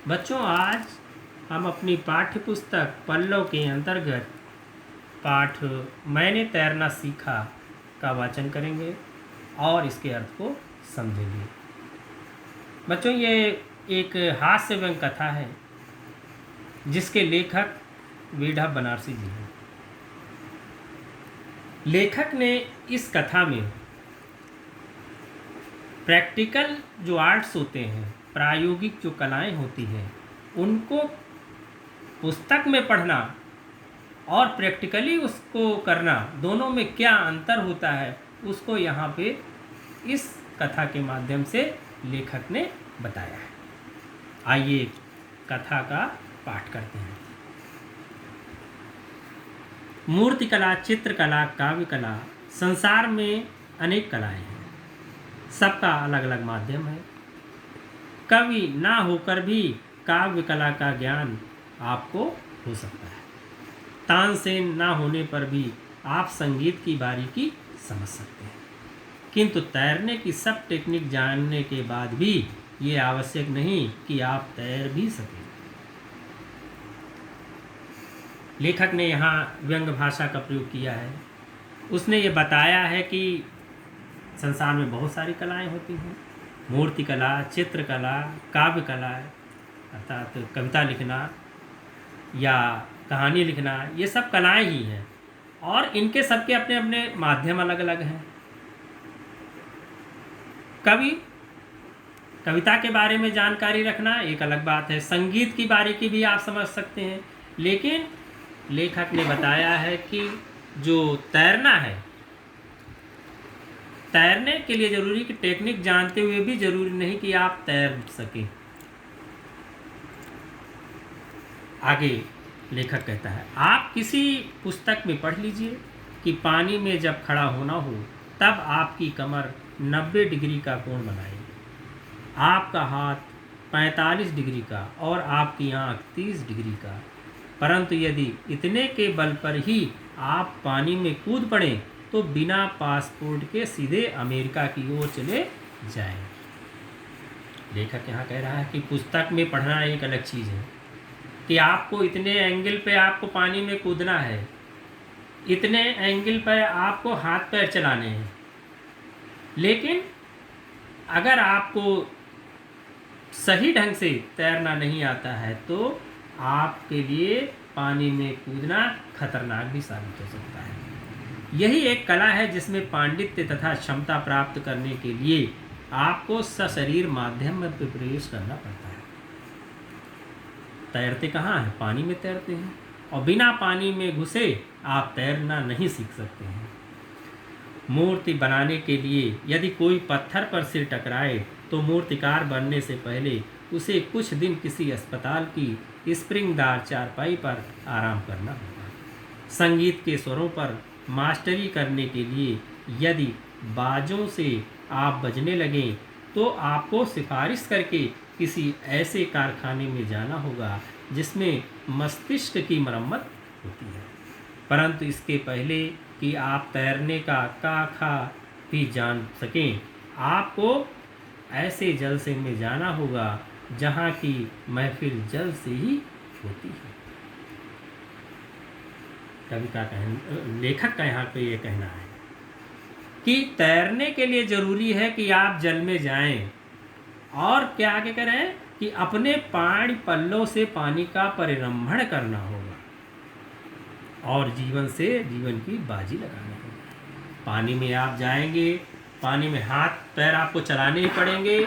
बच्चों, आज हम अपनी पाठ्य पुस्तक पल्लव के अंतर्गत पाठ मैंने तैरना सीखा का वाचन करेंगे और इसके अर्थ को समझेंगे। बच्चों, ये एक हास्य व्यंग कथा है जिसके लेखक वीढ़ा बनारसी जी हैं। लेखक ने इस कथा में प्रैक्टिकल जो आर्ट्स होते हैं, प्रायोगिक जो कलाएं होती हैं, उनको पुस्तक में पढ़ना और प्रैक्टिकली उसको करना, दोनों में क्या अंतर होता है उसको यहाँ पे इस कथा के माध्यम से लेखक ने बताया है। आइए कथा का पाठ करते हैं। मूर्तिकला, चित्रकला, काव्य कला, संसार में अनेक कलाएं हैं। सबका अलग अलग माध्यम है। कवि ना होकर भी काव्य कला का ज्ञान आपको हो सकता है। तानसेन ना होने पर भी आप संगीत की बारीकी समझ सकते हैं। किंतु तैरने की सब टेक्निक जानने के बाद भी ये आवश्यक नहीं कि आप तैर भी सकें। लेखक ने यहाँ व्यंग भाषा का प्रयोग किया है। उसने ये बताया है कि संसार में बहुत सारी कलाएं होती हैं। मूर्तिकला, चित्रकला, काव्य कला अर्थात कविता लिखना या कहानी लिखना, ये सब कलाएं ही हैं और इनके सबके अपने अपने माध्यम अलग अलग हैं। कविता के बारे में जानकारी रखना एक अलग बात है। संगीत की बारीकी भी आप समझ सकते हैं। लेकिन लेखक ने बताया है कि जो तैरना है, तैरने के लिए जरूरी कि टेक्निक जानते हुए भी जरूरी नहीं कि आप तैर सकें। आगे लेखक कहता है, आप किसी पुस्तक में पढ़ लीजिए कि पानी में जब खड़ा होना हो तब आपकी कमर 90 डिग्री का कोण बनाए, आपका हाथ 45 डिग्री का और आपकी आंख 30 डिग्री का। परंतु यदि इतने के बल पर ही आप पानी में कूद पड़ें तो बिना पासपोर्ट के सीधे अमेरिका की ओर चले जाएं। लेखक यहाँ कह रहा है कि पुस्तक में पढ़ना एक अलग चीज़ है कि आपको इतने एंगल पे आपको पानी में कूदना है, इतने एंगल पर आपको हाथ पैर चलाने हैं। लेकिन अगर आपको सही ढंग से तैरना नहीं आता है तो आपके लिए पानी में कूदना खतरनाक भी साबित हो सकता है। यही एक कला है जिसमें पांडित्य तथा क्षमता प्राप्त करने के लिए आपको सशरीर माध्यम में प्रवेश करना पड़ता है। तैरते कहाँ हैं? पानी में तैरते हैं और बिना पानी में घुसे आप तैरना नहीं सीख सकते हैं। मूर्ति बनाने के लिए यदि कोई पत्थर पर सिर टकराए तो मूर्तिकार बनने से पहले उसे कुछ दिन किसी अस्पताल की स्प्रिंगदार चारपाई पर आराम करना होगा। संगीत के स्वरों पर मास्टरी करने के लिए यदि बाजों से आप बजने लगें तो आपको सिफारिश करके किसी ऐसे कारखाने में जाना होगा जिसमें मस्तिष्क की मरम्मत होती है। परंतु इसके पहले कि आप तैरने का खा भी जान सकें, आपको ऐसे जलसे में जाना होगा जहाँ की महफिल जल से ही होती है। कवि का लेखक का यहाँ पे ये कहना है कि तैरने के लिए ज़रूरी है कि आप जल में जाएं और क्या आगे कह रहे हैं कि अपने पानी पल्लों से पानी का परिरंभण करना होगा और जीवन से जीवन की बाजी लगानी होगी। पानी में आप जाएंगे, पानी में हाथ पैर आपको चलाने ही पड़ेंगे,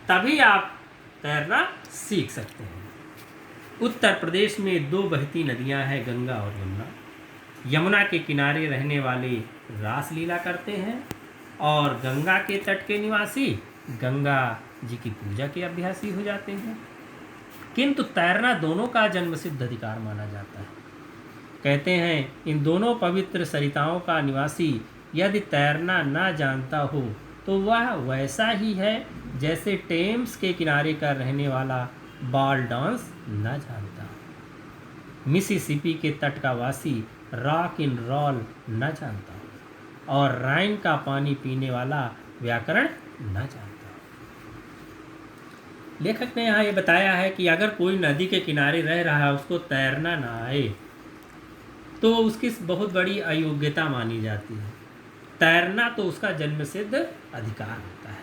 तभी आप तैरना सीख सकते हैं। उत्तर प्रदेश में 2 बहती नदियां हैं, गंगा और यमुना। यमुना के किनारे रहने वाले रासलीला करते हैं और गंगा के तट के निवासी गंगा जी की पूजा के अभ्यासी हो जाते हैं। किंतु तैरना दोनों का जन्मसिद्ध अधिकार माना जाता है। कहते हैं इन दोनों पवित्र सरिताओं का निवासी यदि तैरना ना जानता हो तो वह वैसा ही है जैसे टेम्स के किनारे का रहने वाला बॉल डांस ना जानता, मिसिसिपी के तट का वासी रॉक इन रोल न जानता और राइन का पानी पीने वाला व्याकरण न जानता। लेखक ने यहाँ ये बताया है कि अगर कोई नदी के किनारे रह रहा है, उसको तैरना ना आए, तो उसकी बहुत बड़ी अयोग्यता मानी जाती है। तैरना तो उसका जन्मसिद्ध अधिकार होता है।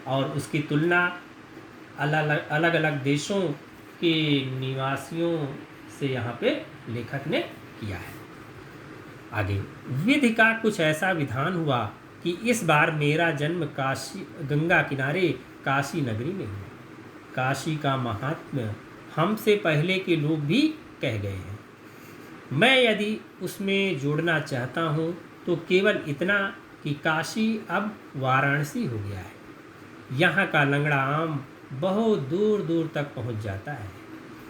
और उसकी तुलना अलग अलग देशों के निवासियों से यहाँ पे लेखक ने किया है। आगे, विधि का कुछ ऐसा विधान हुआ कि इस बार मेरा जन्म काशी, गंगा किनारे काशी नगरी में हुआ। काशी का महात्म्य हमसे पहले के लोग भी कह गए हैं। मैं यदि उसमें जोड़ना चाहता हूँ तो केवल इतना कि काशी अब वाराणसी हो गया है। यहाँ का लंगड़ा आम बहुत दूर दूर तक पहुँच जाता है।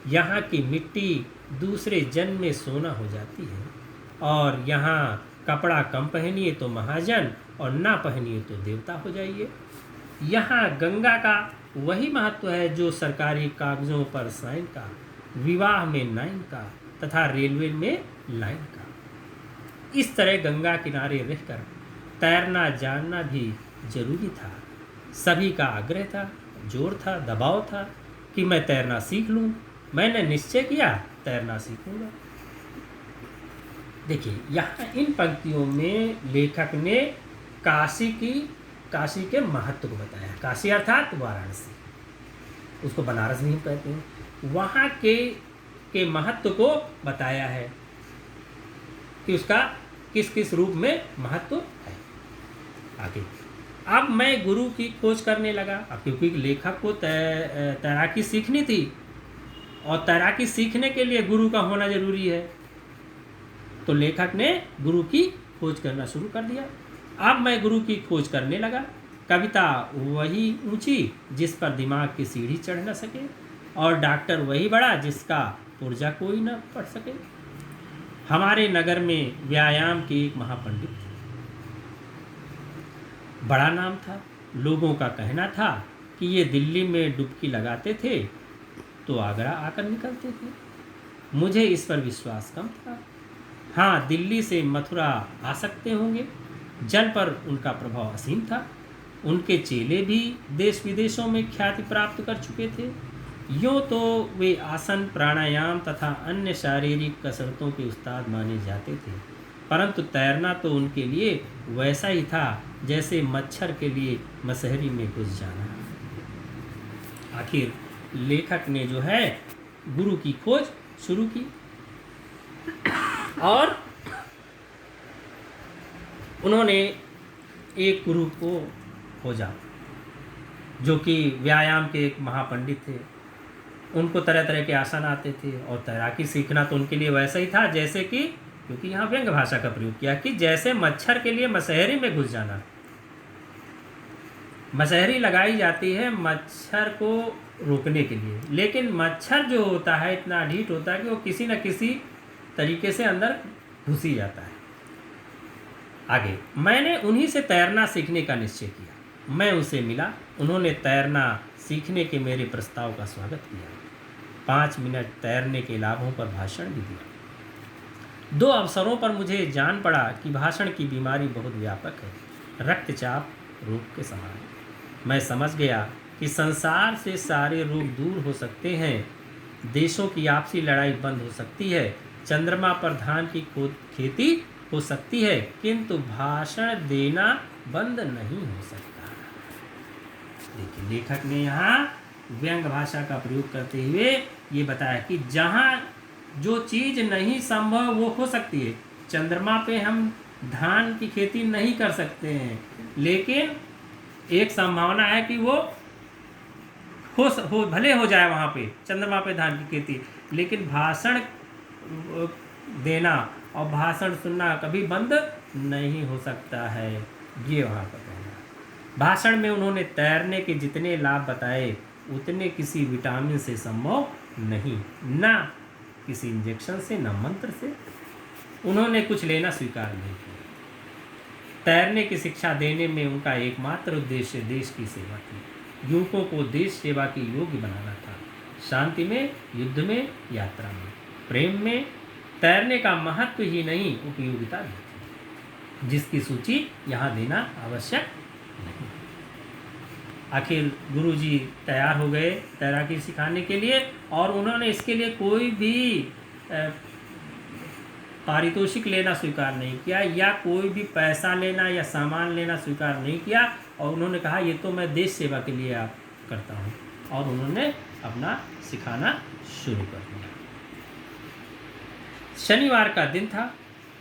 यहाँ की मिट्टी दूसरे जन्म में सोना हो जाती है। और यहाँ कपड़ा कम पहनिए तो महाजन, और ना पहनिए तो देवता हो जाइए। यहाँ गंगा का वही महत्व है जो सरकारी कागजों पर साइन का, विवाह में नाइन का तथा रेलवे में लाइन का। इस तरह गंगा किनारे रहकर तैरना जानना भी जरूरी था। सभी का आग्रह था, जोर था, दबाव था कि मैं तैरना सीख लूँ। मैंने निश्चय किया तैरना सीखूंगा। देखिए, यहाँ इन पंक्तियों में लेखक ने काशी के महत्व को बताया। काशी अर्थात वाराणसी, उसको बनारस भी हम कहते हैं। वहाँ के महत्व को बताया है कि उसका किस किस रूप में महत्व है। आगे, अब मैं गुरु की खोज करने लगा। अब क्योंकि लेखक को तैराकी सीखनी थी, और तैराकी सीखने के लिए गुरु का होना जरूरी है, तो लेखक ने गुरु की खोज करना शुरू कर दिया। अब मैं गुरु की खोज करने लगा। कविता वही ऊंची जिस पर दिमाग की सीढ़ी चढ़ न सके, और डॉक्टर वही बड़ा जिसका पुर्जा कोई न पढ़ सके। हमारे नगर में व्यायाम के एक महापंडित थे। बड़ा नाम था। लोगों का कहना था कि ये दिल्ली में डुबकी लगाते थे तो आगरा आकर निकलते थे। मुझे इस पर विश्वास कम था। हाँ, दिल्ली से मथुरा आ सकते होंगे। जल पर उनका प्रभाव असीम था। उनके चेले भी देश विदेशों में ख्याति प्राप्त कर चुके थे। यूँ तो वे आसन, प्राणायाम तथा अन्य शारीरिक कसरतों के उस्ताद माने जाते थे, परंतु तैरना तो उनके लिए वैसा ही था जैसे मच्छर के लिए मसहरी में घुस जाना। आखिर लेखक ने जो है गुरु की खोज शुरू की, और उन्होंने एक गुरु को खोजा जो कि व्यायाम के एक महापंडित थे। उनको तरह तरह के आसन आते थे, और तैराकी सीखना तो उनके लिए वैसा ही था जैसे कि, क्योंकि यहाँ व्यंग्य भाषा का प्रयोग किया, कि जैसे मच्छर के लिए मसहरी में घुस जाना। मसहरी लगाई जाती है मच्छर को रोकने के लिए, लेकिन मच्छर जो होता है इतना ढीठ होता है कि वो किसी न किसी तरीके से अंदर घुस ही जाता है। आगे, मैंने उन्हीं से तैरना सीखने का निश्चय किया। मैं उनसे मिला। उन्होंने तैरना सीखने के मेरे प्रस्ताव का स्वागत किया। 5 मिनट तैरने के लाभों पर भाषण भी दिया। 2 अवसरों पर मुझे जान पड़ा कि भाषण की बीमारी बहुत व्यापक है, रक्तचाप रोग के समान। मैं समझ गया कि संसार से सारे रोग दूर हो सकते हैं, देशों की आपसी लड़ाई बंद हो सकती है, चंद्रमा पर धान की खेती हो सकती है, किंतु भाषण देना बंद नहीं हो सकता। देखिए, लेखक ने यहाँ व्यंग्य भाषा का प्रयोग करते हुए ये बताया कि जहाँ जो चीज़ नहीं संभव वो हो सकती है। चंद्रमा पे हम धान की खेती नहीं कर सकते हैं, लेकिन एक संभावना है कि वो भले हो जाए वहाँ पे चंद्रमा पे धान की खेती, लेकिन भाषण देना और भाषण सुनना कभी बंद नहीं हो सकता है। ये वहाँ पर कहना। भाषण में उन्होंने तैरने के जितने लाभ बताए उतने किसी विटामिन से संभव नहीं, ना किसी इंजेक्शन से, ना मंत्र से। उन्होंने कुछ लेना स्वीकार नहीं किया। तैरने की शिक्षा देने में उनका एकमात्र उद्देश्य देश की सेवा थी। युवकों को देश सेवा की योग्य बनाना था। शांति में, युद्ध में, यात्रा में, प्रेम में तैरने का महत्व ही नहीं, उपयोगिता भी थी, जिसकी सूची यहाँ देना आवश्यक नहीं। आखिर गुरुजी तैयार हो गए तैराकी सिखाने के लिए, और उन्होंने इसके लिए कोई भी पारितोषिक लेना स्वीकार नहीं किया या कोई भी पैसा लेना या सामान लेना स्वीकार नहीं किया, और उन्होंने कहा ये तो मैं देश सेवा के लिए आप करता हूँ, और उन्होंने अपना सिखाना शुरू कर दिया। शनिवार का दिन था,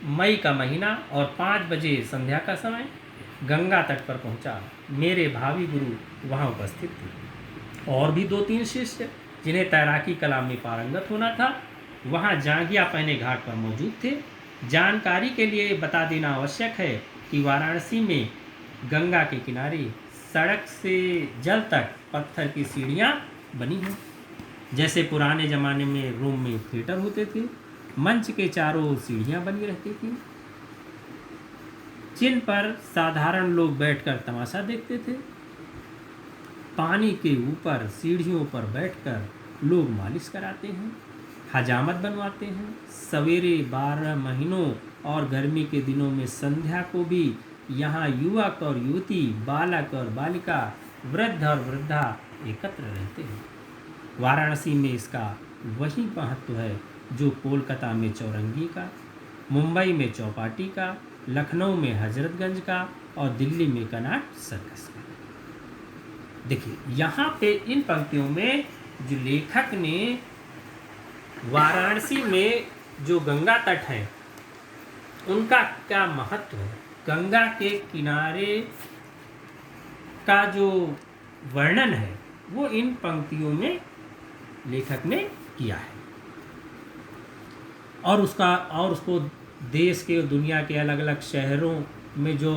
मई का महीना, और 5 बजे संध्या का समय। गंगा तट पर पहुंचा। मेरे भावी गुरु वहां उपस्थित थे और भी 2-3 शिष्य जिन्हें तैराकी कला में पारंगत होना था वहां जांघिया पहने घाट पर मौजूद थे। जानकारी के लिए बता देना आवश्यक है कि वाराणसी में गंगा के किनारे सड़क से जल तक पत्थर की सीढ़ियाँ बनी हैं, जैसे पुराने ज़माने में रोम में थिएटर होते थे। मंच के चारों ओर सीढ़ियाँ बनी रहती थी, जिन पर साधारण लोग बैठकर तमाशा देखते थे। पानी के ऊपर सीढ़ियों पर बैठकर लोग मालिश कराते हैं, हजामत बनवाते हैं। सवेरे 12 महीनों और गर्मी के दिनों में संध्या को भी यहाँ युवक और युवती, बालक और बालिका, वृद्ध और वृद्धा एकत्र रहते हैं। वाराणसी में इसका वही महत्व है जो कोलकाता में चौरंगी का, मुंबई में चौपाटी का, लखनऊ में हजरतगंज का और दिल्ली में कनाट सर्कस का। देखिए यहाँ पे इन पंक्तियों में जो लेखक ने वाराणसी में जो गंगा तट है उनका क्या महत्व है, गंगा के किनारे का जो वर्णन है वो इन पंक्तियों में लेखक ने किया है, और उसको देश के और दुनिया के अलग अलग शहरों में जो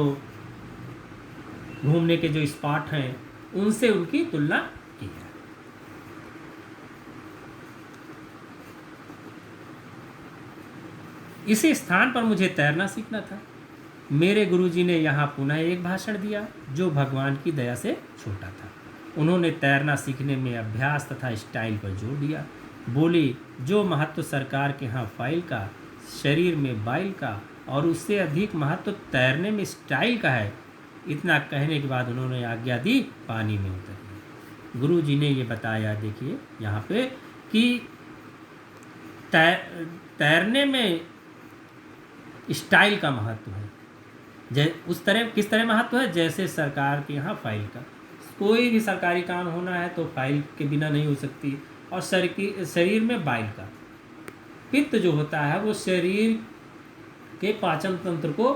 घूमने के जो स्पॉट हैं उनसे उनकी तुलना की है। इसी स्थान पर मुझे तैरना सीखना था। मेरे गुरुजी ने यहाँ पुनः एक भाषण दिया जो भगवान की दया से छोटा था। उन्होंने तैरना सीखने में अभ्यास तथा स्टाइल पर जोर दिया। बोले, जो महत्व सरकार के यहाँ फाइल का, शरीर में बाइल का और उससे अधिक महत्व तैरने में स्टाइल का है। इतना कहने के बाद उन्होंने आज्ञा दी, पानी में उतरिए। गुरुजी ने ये बताया, देखिए यहाँ पे कि तैरने में स्टाइल का महत्व है। किस तरह महत्व है, जैसे सरकार के यहाँ फाइल का, कोई भी सरकारी काम होना है तो फाइल के बिना नहीं हो सकती। और शरीर में बाइल का, पित्त जो होता है वो शरीर के पाचन तंत्र को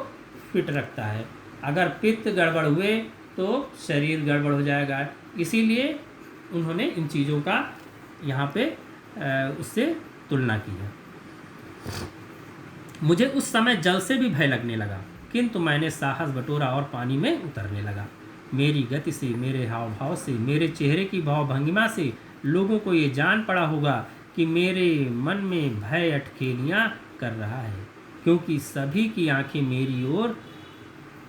फिट रखता है। अगर पित्त गड़बड़ हुए तो शरीर गड़बड़ हो जाएगा। इसीलिए उन्होंने इन चीज़ों का यहाँ पे उससे तुलना की है। मुझे उस समय जल से भी भय लगने लगा, किंतु मैंने साहस बटोरा और पानी में उतरने लगा। मेरी गति से, मेरे हाव भाव से, मेरे चेहरे की भाव भंगिमा से लोगों को ये जान पड़ा होगा कि मेरे मन में भय अटखेलियाँ कर रहा है, क्योंकि सभी की आंखें मेरी ओर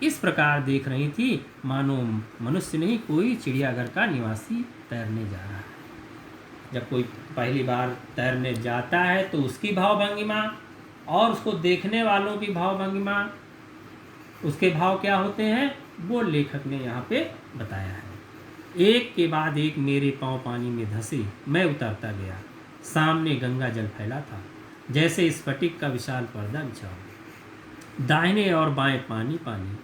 इस प्रकार देख रही थी मानो मनुष्य नहीं, कोई चिड़ियाघर का निवासी तैरने जा रहा है। जब कोई पहली बार तैरने जाता है तो उसकी भाव भंगिमा और उसको देखने वालों की भाव भंगिमा, उसके भाव क्या होते हैं, वो लेखक ने यहाँ पे बताया है। एक के बाद एक मेरे पांव पानी में धंसे, मैं उतरता गया। सामने गंगा जल फैला था, जैसे स्फटिक का विशाल पर्दा बिछा हो। दाहिने और बाएं पानी पानी,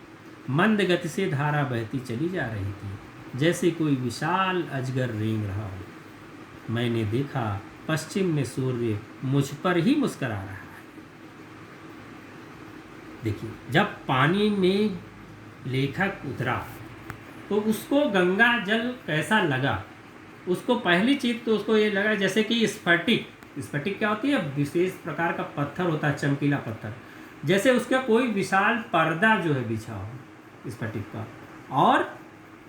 मंद गति से धारा बहती चली जा रही थी, जैसे कोई विशाल अजगर रेंग रहा हो। मैंने देखा पश्चिम में सूर्य मुझ पर ही मुस्करा रहा है। देखिए, जब पानी में लेखक उतरा तो उसको गंगा जल कैसा लगा, उसको पहली चीज तो उसको ये लगा जैसे कि स्फटिक क्या होती है, विशेष प्रकार का पत्थर होता है, चमकीला पत्थर, जैसे उसका कोई विशाल पर्दा जो है बिछा हो स्फटिक का। और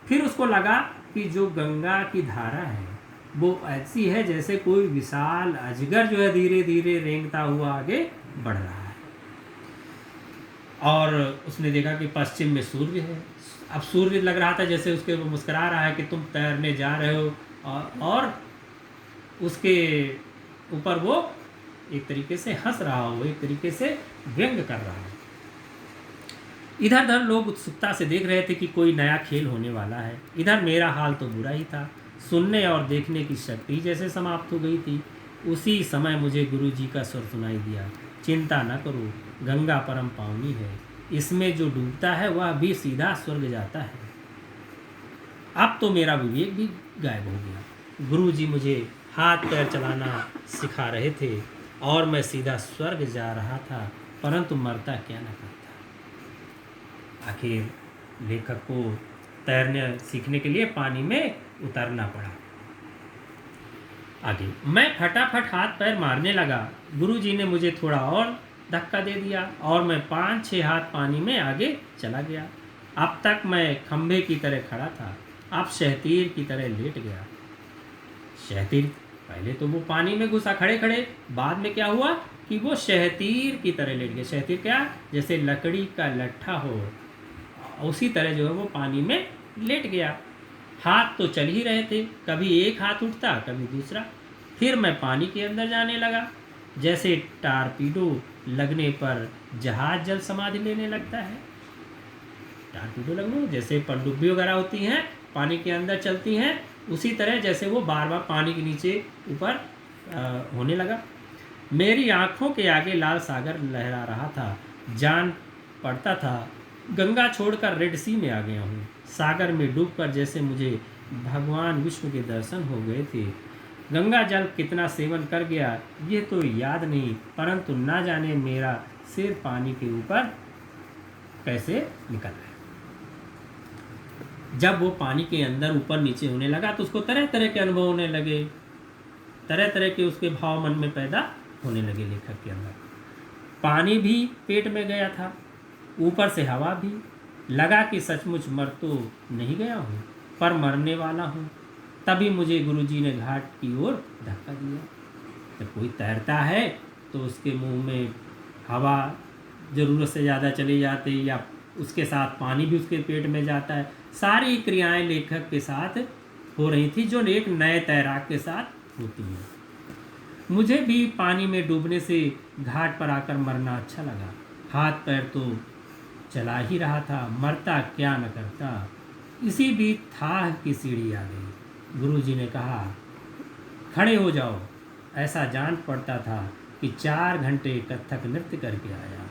फिर उसको लगा कि जो गंगा की धारा है वो ऐसी है जैसे कोई विशाल अजगर जो है धीरे धीरे रेंगता हुआ आगे बढ़ रहा है। और उसने देखा कि पश्चिम में सूर्य है। अब सूर्य लग रहा था जैसे उसके वो मुस्कुरा रहा है कि तुम तैरने जा रहे हो, और उसके ऊपर वो एक तरीके से हंस रहा हो, एक तरीके से व्यंग कर रहा है। इधर उधर लोग उत्सुकता से देख रहे थे कि कोई नया खेल होने वाला है। इधर मेरा हाल तो बुरा ही था। सुनने और देखने की शक्ति जैसे समाप्त हो गई थी। उसी समय मुझे गुरुजी का स्वर सुनाई दिया, चिंता न करो, गंगा परम पावनी है, इसमें जो डूबता है वह भी सीधा स्वर्ग जाता है। अब तो मेरा विवेक भी गायब हो गया। गुरुजी मुझे हाथ पैर चलाना सिखा रहे थे और मैं सीधा स्वर्ग जा रहा था, परंतु मरता क्या न करता। आखिर लेखक को तैरने सीखने के लिए पानी में उतरना पड़ा। आगे मैं फटाफट हाथ पैर मारने लगा। गुरुजी ने मुझे थोड़ा और धक्का दे दिया और मैं 5-6 हाथ पानी में आगे चला गया। अब तक मैं खंभे की तरह खड़ा था, अब शहतीर की तरह लेट गया। शहतीर, पहले तो वो पानी में घुसा खड़े खड़े, बाद में क्या हुआ कि वो शहतीर की तरह लेट गया। शहतीर क्या, जैसे लकड़ी का लट्ठा हो, उसी तरह जो है वो पानी में लेट गया। हाथ तो चल ही रहे थे, कभी एक हाथ उठता कभी दूसरा। फिर मैं पानी के अंदर जाने लगा, जैसे टारपीडो लगने पर जहाज जल समाधि लेने लगता है। टारपीडो लगने जैसे पनडुब्बी वगैरह होती हैं, पानी के अंदर चलती हैं, उसी तरह जैसे वो बार बार पानी के नीचे ऊपर होने लगा। मेरी आंखों के आगे लाल सागर लहरा रहा था। जान पड़ता था गंगा छोड़कर रेड सी में आ गया हूँ। सागर में डूबकर जैसे मुझे भगवान विष्णु के दर्शन हो गए थे। गंगा जल कितना सेवन कर गया ये तो याद नहीं, परंतु ना जाने मेरा सिर पानी के ऊपर कैसे निकल आया। जब वो पानी के अंदर ऊपर नीचे होने लगा तो उसको तरह तरह के अनुभव होने लगे, तरह तरह के उसके भाव मन में पैदा होने लगे लेखक के अंदर। पानी भी पेट में गया था, ऊपर से हवा भी। लगा कि सचमुच मर तो नहीं गया हूँ, पर मरने वाला हूँ। तभी मुझे गुरुजी ने घाट की ओर धक्का दिया। जब कोई तैरता है तो उसके मुंह में हवा ज़रूरत से ज़्यादा चली जाती है, या उसके साथ पानी भी उसके पेट में जाता है। सारी क्रियाएं लेखक के साथ हो रही थी जो एक नए तैराक के साथ होती हैं। मुझे भी पानी में डूबने से घाट पर आकर मरना अच्छा लगा। हाथ पैर तो चला ही रहा था, मरता क्या न करता। इसी बीच थाह की सीढ़ी आ गई। गुरुजी ने कहा, खड़े हो जाओ। ऐसा जान पड़ता था कि 4 घंटे कथक नृत्य करके आया।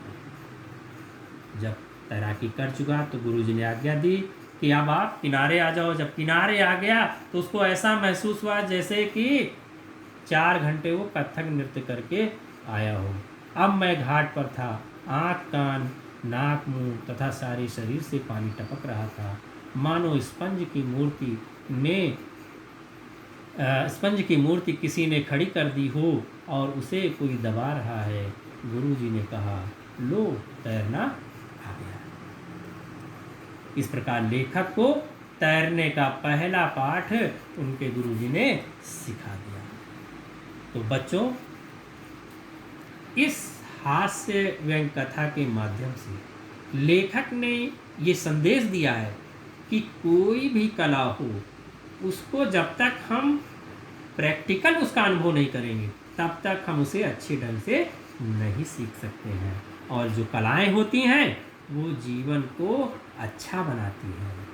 जब तैराकी कर चुका तो गुरुजी ने आज्ञा दी कि अब आप किनारे आ जाओ। जब किनारे आ गया तो उसको ऐसा महसूस हुआ जैसे कि 4 घंटे वो कथक नृत्य करके आया हो। अब मैं घाट पर था। आँख, कान, नाक, मुंह तथा सारे शरीर से पानी टपक रहा था, मानो स्पंज की मूर्ति किसी ने खड़ी कर दी हो और उसे कोई दबा रहा है। गुरुजी ने कहा, लो तैरना आ गया। इस प्रकार लेखक को तैरने का पहला पाठ उनके गुरुजी ने सिखा दिया। तो बच्चों, इस हास्य व्यंग कथा के माध्यम से लेखक ने ये संदेश दिया है कि कोई भी कला हो, उसको जब तक हम प्रैक्टिकल उसका अनुभव नहीं करेंगे तब तक हम उसे अच्छे ढंग से नहीं सीख सकते हैं। और जो कलाएं होती हैं वो जीवन को अच्छा बनाती हैं।